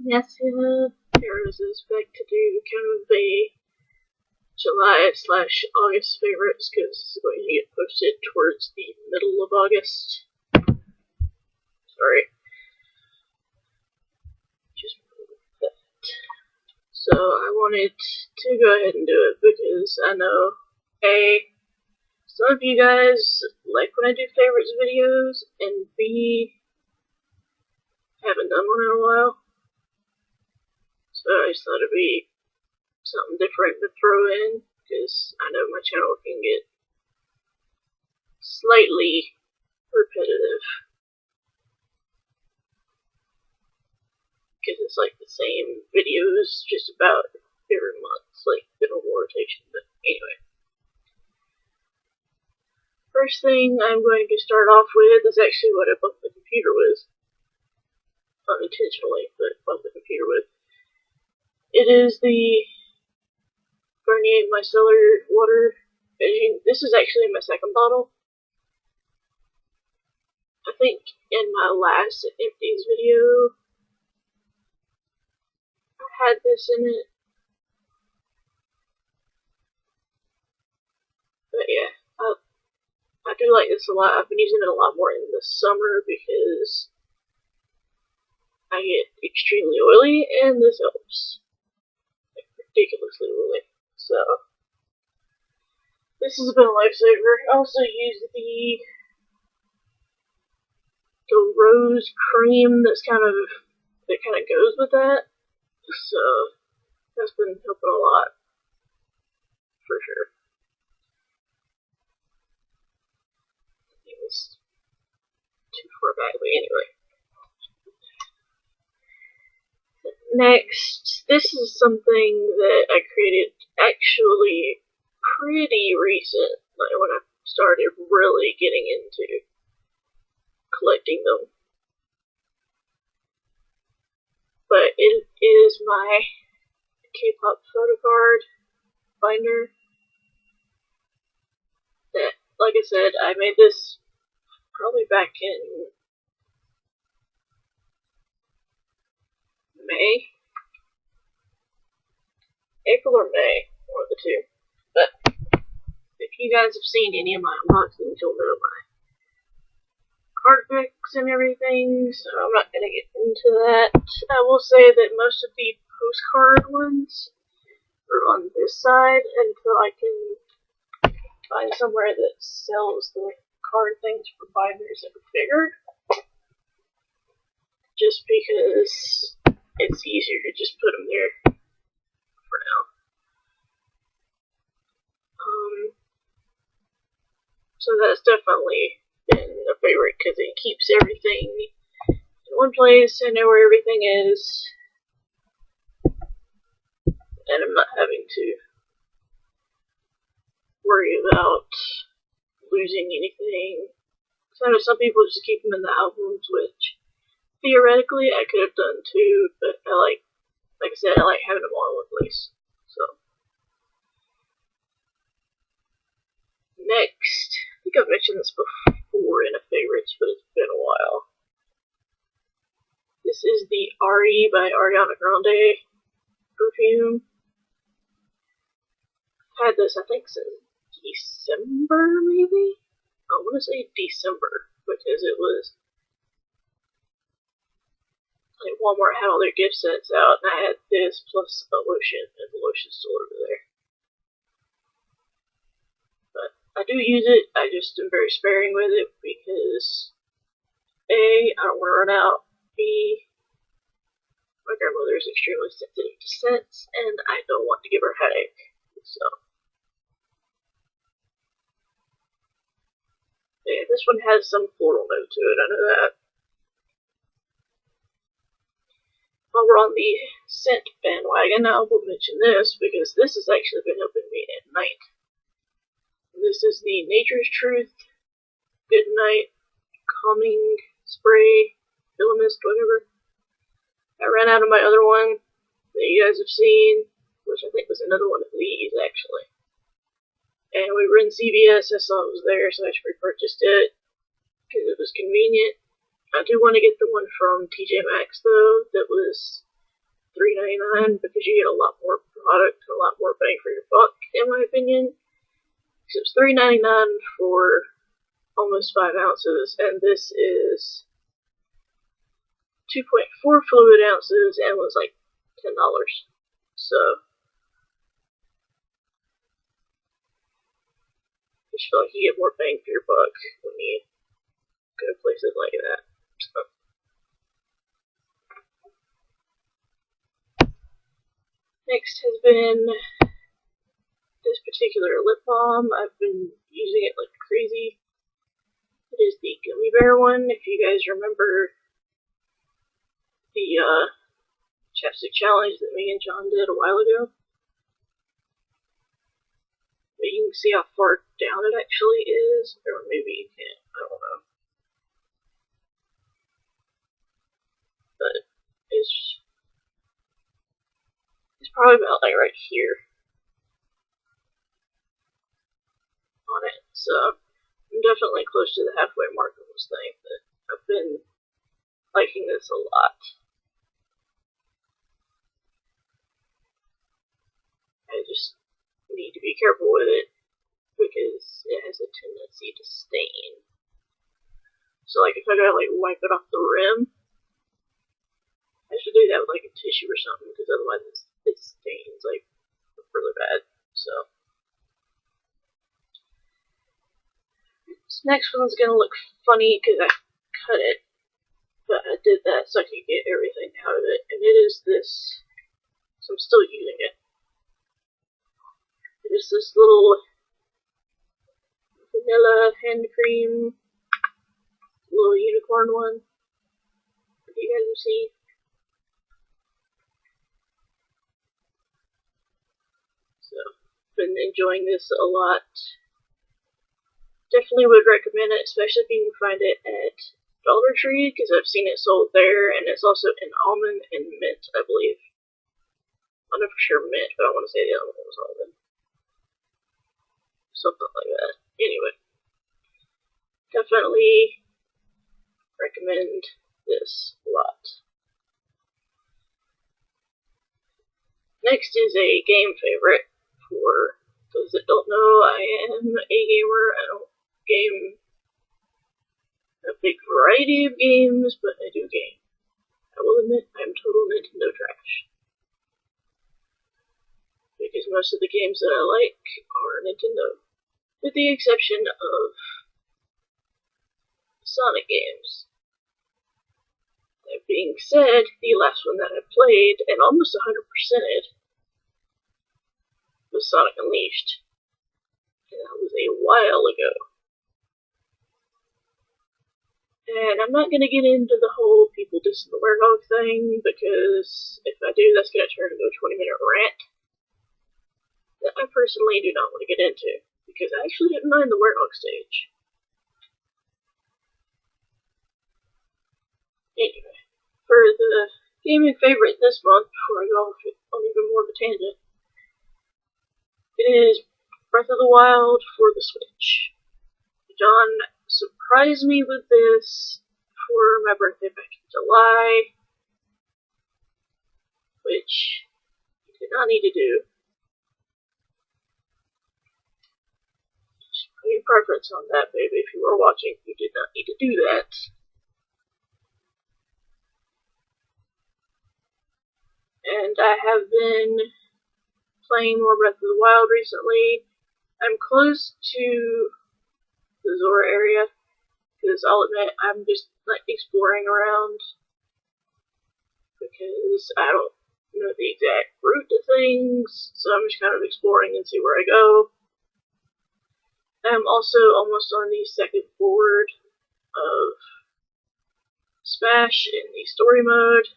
Yes, Paris is back to do kind of a July/August favorites because it's going to get posted towards the middle of August. Sorry. Just that. So I wanted to go ahead and do it because I know A, some of you guys like when I do favorites videos, and B, haven't done one in a while. So I just thought it'd be something different to throw in, because I know my channel can get slightly repetitive. Because it's like the same videos just about every month. It's like a bit of a rotation, but anyway. First thing I'm going to start off with is actually what I bumped the computer with. Unintentionally, but bumped the computer with. It is the Garnier Micellar Water. This is actually my second bottle. I think in my last empties video, I had this in it. But yeah, I do like this a lot. I've been using it a lot more in the summer because I get extremely oily, and this helps. Like, ridiculously oily. So, this has been a lifesaver. I also use the rose cream that kind of goes with that. So, that's been helping a lot. For sure. I think it's too far back, but anyway. Next, this is something that I created actually pretty recent, like when I started really getting into collecting them. But it is my K-pop photo card binder. That, like I said, I made this probably back in May? April or May, one of the two. But if you guys have seen any of my unboxings, you'll know my card picks and everything, so I'm not going to get into that. I will say that most of the postcard ones are on this side until I can find somewhere that sells the card things for binders that are bigger. Just because it's easier to just put them there for now. So that's definitely been a favorite because it keeps everything in one place. I know where everything is, and I'm not having to worry about losing anything. So I know some people just keep them in the albums, which theoretically I could have done too, but I like I said, I like having them all in one place. So next, I think I've mentioned this before in a favorites, but it's been a while. This is the Ari by Ariana Grande perfume. I've had this, I think, since December, maybe? I want to say December, because it was like Walmart had all their gift sets out, and I had this plus a lotion, and the lotion's still over there. But I do use it, I just am very sparing with it because A, I don't want to run out, B, my grandmother is extremely sensitive to scents, and I don't want to give her a headache, so. Yeah, this one has some floral note to it, I know that. While we're on the scent bandwagon, I will mention this because this has actually been helping me at night. This is the Nature's Truth Good Night Calming Spray, Filament, whatever. I ran out of my other one that you guys have seen, which I think was another one of these actually. And we were in CVS, I saw it was there, so I just repurchased it because it was convenient. I do want to get the one from TJ Maxx though, that was $3.99 because you get a lot more product, a lot more bang for your buck, in my opinion. So it's $3.99 for almost 5 ounces, and this is 2.4 fluid ounces and was like $10. So I just feel like you get more bang for your buck when you go to places like that. So. Next has been this particular lip balm. I've been using it like crazy. It is the gummy bear one. If you guys remember the chapstick challenge that me and John did a while ago. But you can see how far down it actually is, or maybe you can't, I don't know. But it's probably about like right here on it, so I'm definitely close to the halfway mark of this thing, but I've been liking this a lot. I just need to be careful with it because it has a tendency to stain. So like if I gotta like wipe it off the rim, I should do that with like a tissue or something, because otherwise it stains like really bad. So this next one's gonna look funny because I cut it, but I did that so I could get everything out of it, and it is this. So I'm still using it. It is this little vanilla hand cream, little unicorn one that you guys have seen. So, been enjoying this a lot. Definitely would recommend it, especially if you can find it at Dollar Tree, because I've seen it sold there, and it's also in almond and mint, I believe. I'm not for sure mint, but I want to say the other one was almond. Something like that. Anyway, definitely recommend this a lot. Next is a game favorite. For those that don't know, I am a gamer. I don't game a big variety of games, but I do game. I will admit I'm total Nintendo trash. Because most of the games that I like are Nintendo. With the exception of Sonic games. That being said, the last one that I played, and almost 100%ed, was Sonic Unleashed. And that was a while ago. And I'm not going to get into the whole people dissing the werewolf thing, because if I do, that's going to turn into a 20-minute rant that I personally do not want to get into, because I actually didn't mind the werewolf stage. Anyway, for the gaming favorite this month, before I go on even more of a tangent, it is Breath of the Wild for the Switch. John surprised me with this for my birthday back in July, which he did not need to do. Just put your preference on that, baby. If you were watching, you did not need to do that. And I have been playing more Breath of the Wild recently. I'm close to the Zora area, because I'll admit I'm just like exploring around, because I don't know the exact route to things, so I'm just kind of exploring and see where I go. I'm also almost on the second board of Smash in the story mode,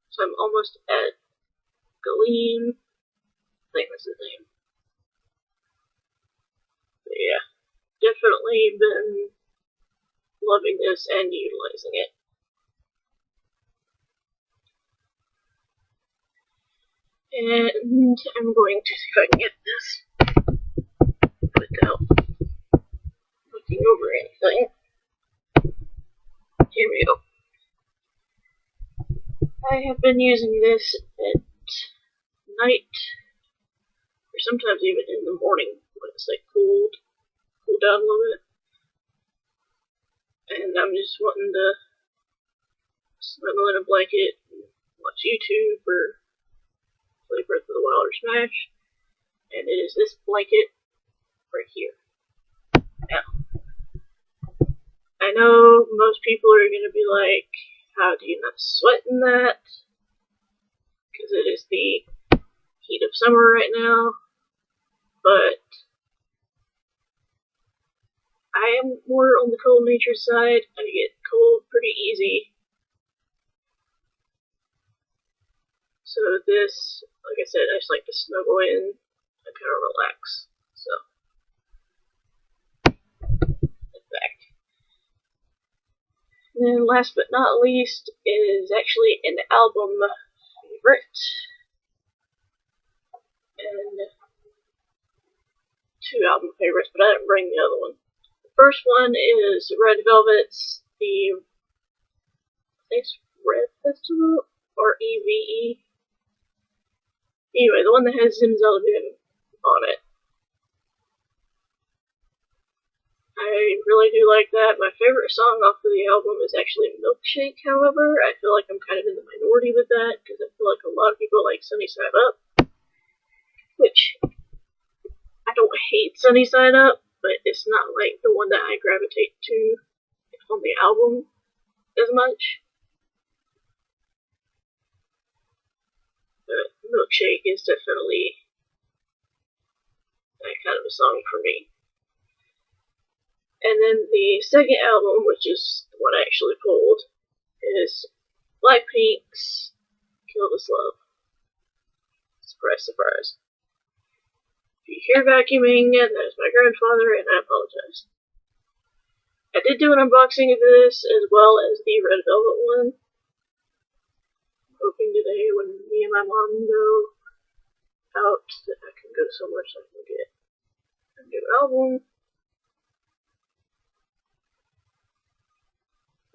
so I'm almost at Galeem. I think that's his name. But yeah, definitely been loving this and utilizing it. And I'm going to see if I can get this without looking over anything. Here we go. I have been using this at night, or sometimes even in the morning when it's like cool down a little bit. And I'm just wanting to snuggle in a blanket and watch YouTube or play Breath of the Wild or Smash. And it is this blanket right here. Now, I know most people are going to be like, how do you not sweat in that? Because it is the heat of summer right now. But I am more on the cold nature side. I get cold pretty easy. So this, like I said, I just like to snuggle in and kind of relax. So, back. And then last but not least is actually an album favorite. And two album favorites, but I didn't bring the other one. The first one is Red Velvet's I think it's Red Festival, R-E-V-E. Anyway, the one that has Zimzelda on it. I really do like that. My favorite song off of the album is actually Milkshake, however. I feel like I'm kind of in the minority with that, because I feel like a lot of people like Sunny Side Up. Which, I don't hate Sunny Side Up, but it's not like the one that I gravitate to on the album as much. But Milkshake is definitely that kind of a song for me. And then the second album, which is the one I actually pulled, is Blackpink's Kill This Love. Surprise, surprise. If you hear vacuuming, that is my grandfather, and I apologize. I did do an unboxing of this, as well as the Red Velvet one. I'm hoping today, when me and my mom go out, that I can go somewhere so I can get a new album.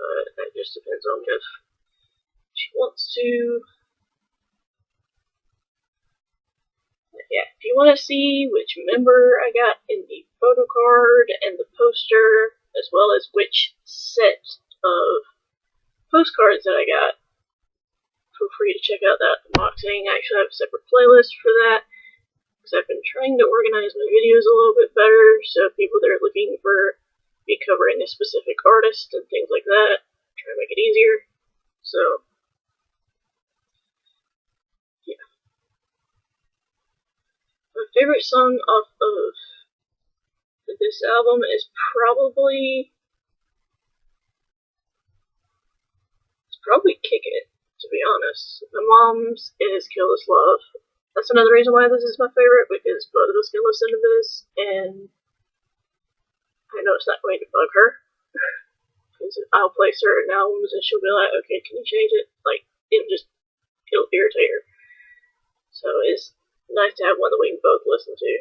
But that just depends on if she wants to. Yeah, if you want to see which member I got in the photo card and the poster, as well as which set of postcards that I got, feel free to check out that unboxing. I actually have a separate playlist for that, because I've been trying to organize my videos a little bit better, so people that are looking for me covering a specific artist and things like that, try to make it easier. So, yeah. My favorite song off of this album is probably Kick It, to be honest. My mom's is Kill This Love. That's another reason why this is my favorite, because both of us can listen to this, and I know it's not going to bug her. Because I'll play certain albums and she'll be like, okay, can you change it? Like, it'll irritate her. So it's nice to have one that we can both listen to.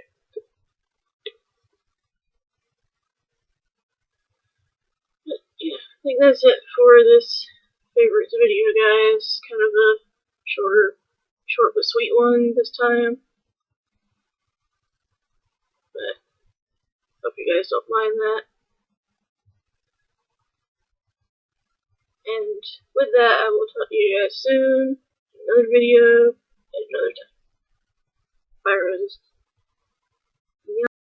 But yeah, I think that's it for this favorites video, guys. Kind of a short but sweet one this time. But hope you guys don't mind that. And with that, I will talk to you guys soon. Another video, and another time. Bye, roses.